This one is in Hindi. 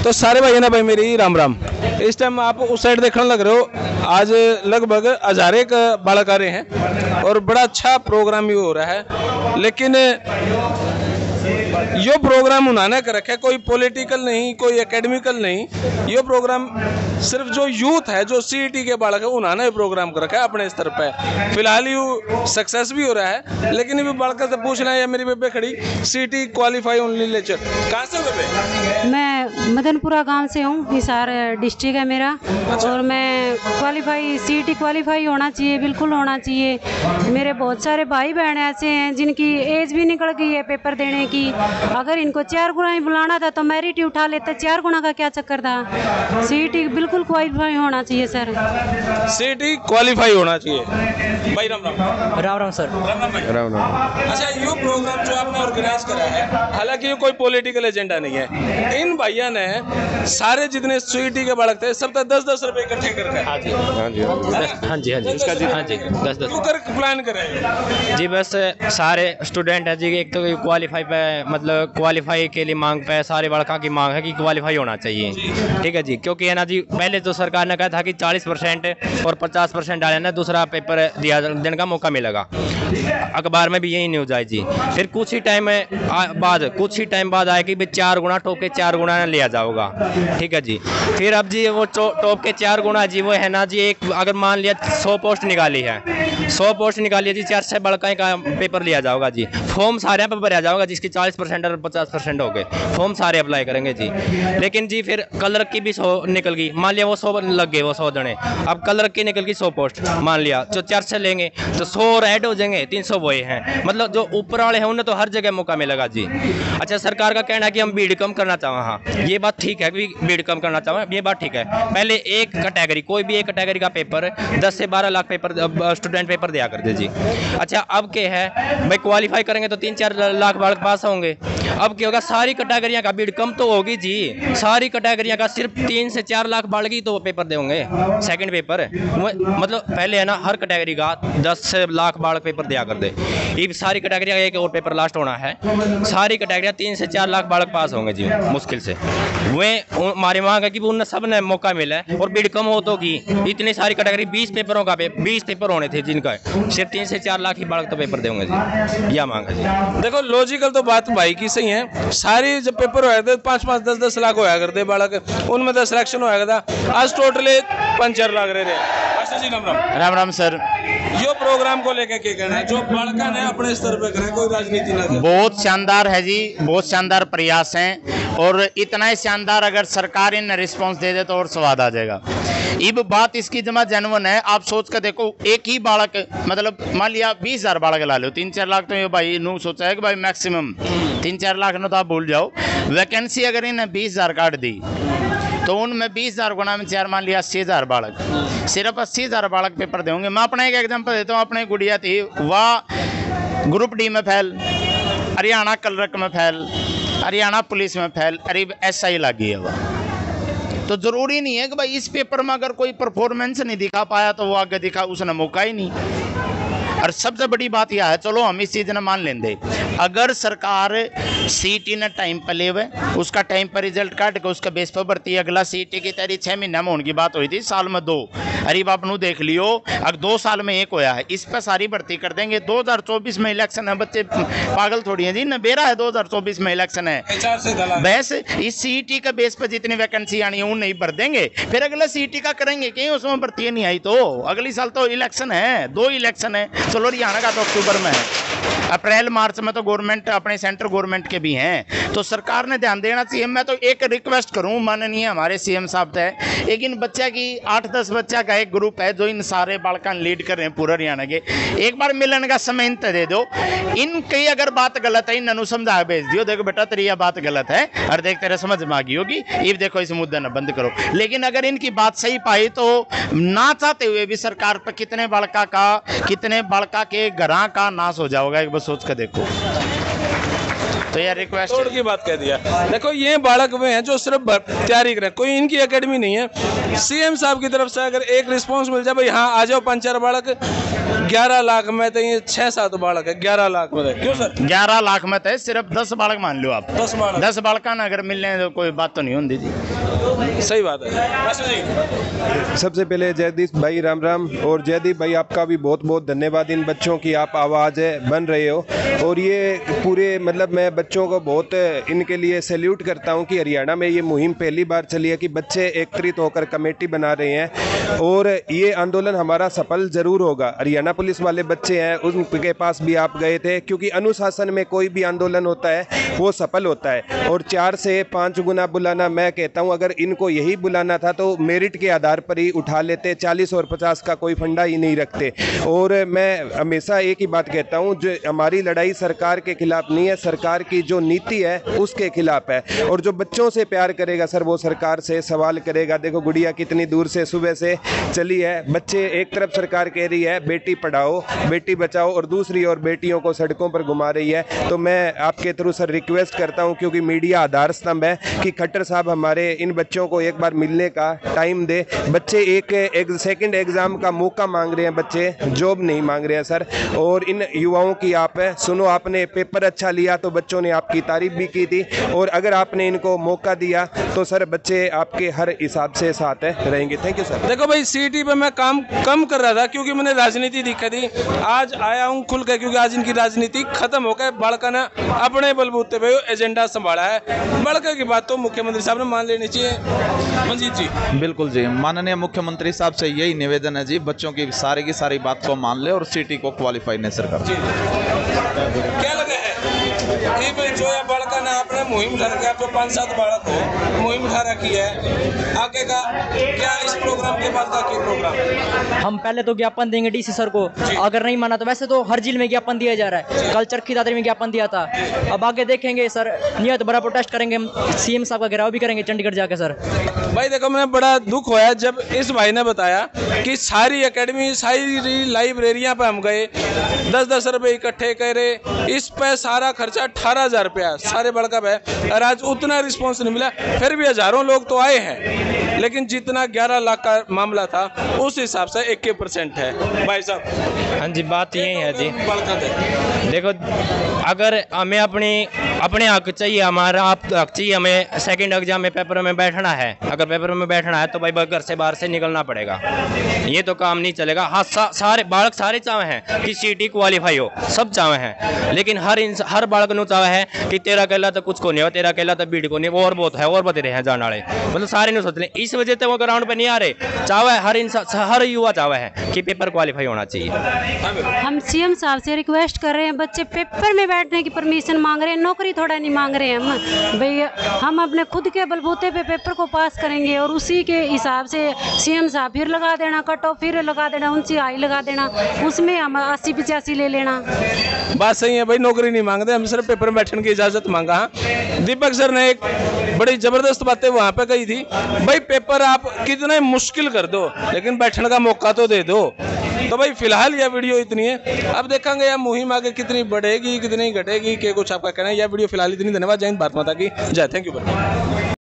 तो सारे भाई ना भाई मेरी राम राम। इस टाइम आप उस साइड देखने लग रहे हो। आज लगभग हजारे का बालक आ रहे हैं और बड़ा अच्छा प्रोग्राम भी हो रहा है। लेकिन यो प्रोग्राम उन्होंने कर रखा है, कोई पॉलिटिकल नहीं, कोई एकेडमिकल नहीं। ये प्रोग्राम सिर्फ जो यूथ है, जो सीईटी के बालक है, उन्होंने ये प्रोग्राम कर रखा है अपने स्तर पे। फिलहाल यू सक्सेस भी हो रहा है। लेकिन ये बालक से पूछना है, मेरी बेबे खड़ी सीईटी क्वालिफाई ओनली लेक्चर। कहाँ से हो बेबे? मैं मदनपुरा गांव से हूँ, हिसार डिस्ट्रिक्ट है मेरा। अच्छा। और मैं क्वालिफाई सीईटी क्वालिफाई होना चाहिए, बिल्कुल होना चाहिए। मेरे बहुत सारे भाई बहन ऐसे हैं जिनकी एज भी निकल गई है पेपर देने की। अगर इनको 4 गुना ही बुलाना था तो मेरिट ही उठा लेते। 4 गुना का क्या चक्कर था? सीईटी बिल्कुल क्वालिफाई होना चाहिए सर। सीईटी क्वालिफाई होना चाहिए। भाई राम राम। राम राम सर। राम राम भाई। राम राम। अच्छा, ये प्रोग्राम जो आपने ऑर्गेनाइज करा है, हालांकि ये कोई पॉलिटिकल एजेंडा नहीं है। इन भैया ने सारे जितने सीईटी के बालक थे सब 10-10 रुपए इकट्ठे कर रहे। हाँ जी हाँ जी हाँ जी हाँ जी 10 क्यों कर प्लान करें जी। बस सारे स्टूडेंट है जी, एक तो क्वालिफाई पे, मतलब क्वालिफाई के लिए मांग पे सारे लड़का की मांग है कि क्वालिफाई होना चाहिए। ठीक है जी, क्योंकि है ना जी, पहले तो सरकार ने कहा था कि 40% और 50% डाले ना दूसरा पेपर दिया देने का मौका मिलेगा। अखबार में भी यही न्यूज़ आई जी। फिर कुछ ही टाइम बाद आया कि भाई 4 गुना टॉप के 4 गुना लिया जाओगा। ठीक है जी। फिर अब जी वो टॉप के 4 गुना जी वो है ना जी, एक अगर मान लिया 100 पोस्ट निकाली है, 100 पोस्ट निकाली है जी, 4 से बड़का का पेपर लिया जाओगा जी। फॉर्म सारे पे भरा जाओगा जिसकी 40% और 50% हो गए, फॉर्म सारे अप्लाई करेंगे जी। लेकिन जी फिर कलर की भी 100 निकल गई, मान लिया वो 100 लग गए, वो 100 जने। अब कलर की निकल गई 100 पोस्ट, मान लिया जो 4 से लेंगे तो 100 और ऐड हो जाएंगे, 300 वो हैं। मतलब जो ऊपर वाले हैं उन्हें तो हर जगह मौका मिलेगा जी। अच्छा, सरकार का कहना है कि हम भीड़ कम करना चाहें। हाँ, ये बात ठीक है कि भीड़ कम करना चाहें, ये बात ठीक है। पहले एक कैटेगरी, कोई भी एक कैटेगरी का पेपर 10 से 12 लाख पेपर स्टूडेंट पेपर दिया करते जी। अच्छा, अब क्या है भाई, क्वालिफाई करेंगे तो 3-4 लाख बालक पास होंगे। अब क्या होगा, सारी कैटेगरियां का भीड़ कम तो होगी जी। सारी कैटेगरियां का सिर्फ 3 से 4 लाख बालक ही तो पेपर देंगे सेकंड पेपर। मतलब पहले है ना, हर कैटेगरी का 10 से लाख बालक पेपर दिया कर दे। ये सारी कैटेगरियां का एक और पेपर लास्ट होना है, सारी कैटेगरियां 3 से 4 लाख बालक पास होंगे जी मुश्किल से। वे हमारी मांग है कि उन सब ने मौका मिला है और भीड़ कम हो तो की। इतनी सारी कैटेगरी 20 पेपरों का 20 पेपर होने थे जिनका सिर्फ 3 से 4 लाख ही बालक तो पेपर देंगे जी। यह मांग है जी। देखो, लॉजिकल तो बात भाई की सही है। सारी जब पेपर होया थे 5-5, 10-10 लाख होया करते बालक, उनमें 10 सिलेक्शन होया था। आज टोटली 5-4 लाख रह रहे। अच्छा जी, राम राम। राम राम सर। यो प्रोग्राम को लेके क्या कहना है, जो बालका ने अपने स्तर पे करे, कोई राजनीति ना करे? बहुत शानदार है जी, बहुत शानदार प्रयास हैं और इतना ही शानदार अगर सरकार इन रिस्पांस दे दे तो और स्वाद आ जाएगा। अब बात इसकी जमा जेन्युइन है। आप सोच कर देखो, एक ही बालक, मतलब मान लिया 20,000 बालक ला लो, 3-4 लाख तो ये भाई नू सोचा है कि भाई मैक्सिमम 3-4 लाख न तो आप भूल जाओ। वैकेंसी अगर इन्हें 20,000 काट दी तो उनमें 20,000 गुना में 4 मान लिया 80,000 बालक, सिर्फ 80,000 बालक पेपर देंगे। मैं अपना एक एग्जांपल देता हूँ। अपनी गुड़िया थी, वह ग्रुप डी में फेल, हरियाणा क्लर्क में फेल, हरियाणा पुलिस में फेल, करीब SI लगी है वह। तो ज़रूरी नहीं है कि भाई इस पेपर में अगर कोई परफॉर्मेंस नहीं दिखा पाया तो वो आगे दिखा, उसने मौका ही नहीं। और सबसे बड़ी बात यह है, चलो हम इस चीज़ ने मान लेंगे, अगर सरकार सीईटी ने टाइम पर ले हुए, उसका टाइम पर रिजल्ट काट के उसका बेस पर भर्ती, अगला सीईटी की तैयारी 6 महीने में होने की बात हुई थी, साल में 2। अरे बाप नू देख लियो, अब 2 साल में 1 होया है, इस पर सारी भर्ती कर देंगे। 2024 में इलेक्शन है, बच्चे पागल थोड़ी हैं जी, नबेरा है 2024 में इलेक्शन है। बस इस सीईटी का बेस पर जितनी वैकेंसी आनी है वो नहीं भर देंगे, फिर अगला सीईटी का करेंगे, कहीं उसमें भर्ती नहीं आई तो अगली साल तो इलेक्शन है, 2 इलेक्शन है। चलो, हरियाणा का तो अक्टूबर में है, अप्रैल मार्च में तो गवर्नमेंट अपने सेंट्रल गवर्नमेंट के भी हैं, तो सरकार ने ध्यान देना चाहिए। मैं तो एक रिक्वेस्ट करूं, माननीय हमारे CM साहब से, लेकिन बच्चा की 8-10 बच्चा का एक ग्रुप है जो इन सारे बालका लीड कर रहे हैं पूरा हरियाणा के, एक बार मिलने का समय इन दे दो। इनकी अगर बात गलत है, इन्होंने समझा भेज दियो, देखो बेटा तेरी यह बात गलत है और देख तेरे समझ में आ गई होगी, ये देखो इस मुद्दे न बंद करो। लेकिन अगर इनकी बात सही पाई तो ना चाहते हुए भी सरकार पर कितने बालका के घरा का नाश हो जाओगा, एक बार सोच कर देखो। तो यार रिक्वेस्ट तोड़ की बात कह दिया। देखो, ये बालक वे हैं जो सिर्फ तैयारी करें, कोई इनकी एकेडमी नहीं है। CM साहब की तरफ से अगर एक रिस्पांस मिल जाए, भाई हाँ आ जाओ 5-4 बालक, 11 लाख में तो ये 6-7 बालक है 11 लाख में, क्यों सर? 11 लाख में तो सिर्फ 10 बालक मान लो आप, 10 बालक, 10 बालक ना अगर मिलने तो कोई बात तो नहीं होती जी। सही बात है। सबसे पहले जयदीप भाई राम राम, और जयदीप भाई आपका भी बहुत बहुत धन्यवाद, इन बच्चों की आप आवाज़ बन रहे हो। और ये पूरे मतलब मैं बच्चों को बहुत इनके लिए सैल्यूट करता हूँ कि हरियाणा में ये मुहिम पहली बार चली है कि बच्चे एकत्रित होकर कमेटी बना रहे हैं, और ये आंदोलन हमारा सफल ज़रूर होगा। हरियाणा पुलिस वाले बच्चे हैं, उनके पास भी आप गए थे, क्योंकि अनुशासन में कोई भी आंदोलन होता है वो सफल होता है। और 4 से 5 गुना बुलाना, मैं कहता हूँ अगर इनको यही बुलाना था तो मेरिट के आधार पर ही उठा लेते, 40 और 50 का कोई फंडा ही नहीं रखते। और मैं हमेशा एक ही बात कहता हूँ, जो हमारी लड़ाई सरकार के खिलाफ नहीं है, सरकार की जो नीति है उसके खिलाफ है। और जो बच्चों से प्यार करेगा सर वो सरकार से सवाल करेगा। देखो गुड़िया कितनी दूर से सुबह से चली है, बच्चे एक तरफ सरकार कह रही है बेटी पढ़ाओ बेटी बचाओ, और दूसरी ओर बेटियों को सड़कों पर घुमा रही है। तो मैं आपके थ्रू सर रिक्वेस्ट करता हूं, क्योंकि मीडिया आधार स्तंभ है, कि खट्टर साहब हमारे इन बच्चों को एक बार मिलने का टाइम दे। बच्चे एक सेकंड एग्जाम का मौका मांग रहे हैं, बच्चे जॉब नहीं मांग रहे हैं सर। और इन युवाओं की आप सुनो, आपने पेपर अच्छा लिया तो बच्चों ने आपकी तारीफ भी की थी, और अगर आपने इनको मौका दिया तो सर बच्चे आपके हर हिसाब से साथ रहेंगे। Thank you sir. देखो भाई सीटी पे मैं काम कम कर रहा था क्योंकि मैंने राजनीति दिखा थी, आज आया हूँ खुल के, क्योंकि आज इनकी राजनीति खत्म हो गई। बालका ने अपने बलबूते पे एजेंडा संभाला है, बालका की बात तो मुख्यमंत्री साहब ने मान लेनी चाहिए। मंजीत जी। बिल्कुल जी, माननीय मुख्यमंत्री साहब से यही निवेदन है जी, बच्चों की सारी बात को मान ले और सिटी को क्वालिफाई नेचर कर। क्या लगा है ये भाई जो है बालका ने आपने मुहिम उठा रखी है, आप जो 5-7 बालक हो मुहिम उठा रखी है, आगे का क्या इस प्रोग्राम के बाद का क्या प्रोग्राम? हम पहले तो ज्ञापन देंगे डीसी सर को, अगर नहीं माना तो वैसे तो हर जिले में ज्ञापन दिया जा रहा है, कल चरखी दादरी में ज्ञापन दिया था, अब आगे देखेंगे सर, नहीं तो बड़ा प्रोटेस्ट करेंगे, हम सीएम साहब का घेराव भी करेंगे चंडीगढ़ जाकर सर। भाई देखो मैं बड़ा दुख होया जब इस भाई ने बताया कि सारी एकेडमी सारी लाइब्रेरियां पे हम गए, 10-10 रुपए इकट्ठे करे, इस पे सारा खर्चा 18,000 रुपया सारे बड़का है, और आज उतना रिस्पॉन्स नहीं मिला। फिर भी हजारों लोग तो आए हैं, लेकिन जितना 11 लाख का मामला था उस हिसाब से 21% है। भाई साहब। हाँ जी, बात यही है जी। देखो अगर हमें अपने हक चाहिए, हमारा हक चाहिए, हमें सेकंड एग्जाम में पेपर में बैठना है, अगर पेपर में बैठना है तो भाई घर से बाहर से निकलना पड़ेगा, ये तो काम नहीं चलेगा। हाँ सारे बालक सारे चाहे हैं कि सीटी क्वालिफाई हो, सब चाहे हैं, लेकिन हर बालक ने चाहे है कि तेरा कहला तो कुछ को नहीं हो, तेरा कहला तो बीड़ को नहीं, वो और बहुत है और बते रहे हैं जाने वाले, मतलब सारे ने सोच लें, इस वजह से वो ग्राउंड पे नहीं आ रहे। चाहे हर इंसान हर युवा चाहे है कि पेपर क्वालिफाई होना चाहिए। हम सीएम साहब से रिक्वेस्ट कर रहे हैं, बच्चे पेपर में बैठने की परमिशन मांग रहे हैं, नौकरी थोड़ा नहीं मांग रहे हैं हम भाई, हम अपने खुद के बलबूते पे पेपर को पास करेंगे, और उसी के हिसाब से सीएम साहब फिर लगा देना कट ऑफ, फिर लगा देना उनसे हाई लगा देना, उसमें हम 80-85 ले लेना। बात सही है भाई, नौकरी नहीं मांगते, हम सिर्फ पेपर में बैठने की इजाजत मांगा। दीपक सर ने एक बड़ी जबरदस्त बातें वहां पे कही थी, भाई पेपर आप कितना मुश्किल कर दो लेकिन बैठने का मौका तो दे दो। तो भाई फिलहाल यह वीडियो इतनी है, अब देखेंगे यह मुहिम आगे कितनी बढ़ेगी कितनी घटेगी, क्या कुछ आपका कहना है। यह वीडियो फिलहाल इतनी। धन्यवाद। जय हिंद, भारत माता की जय। Thank you.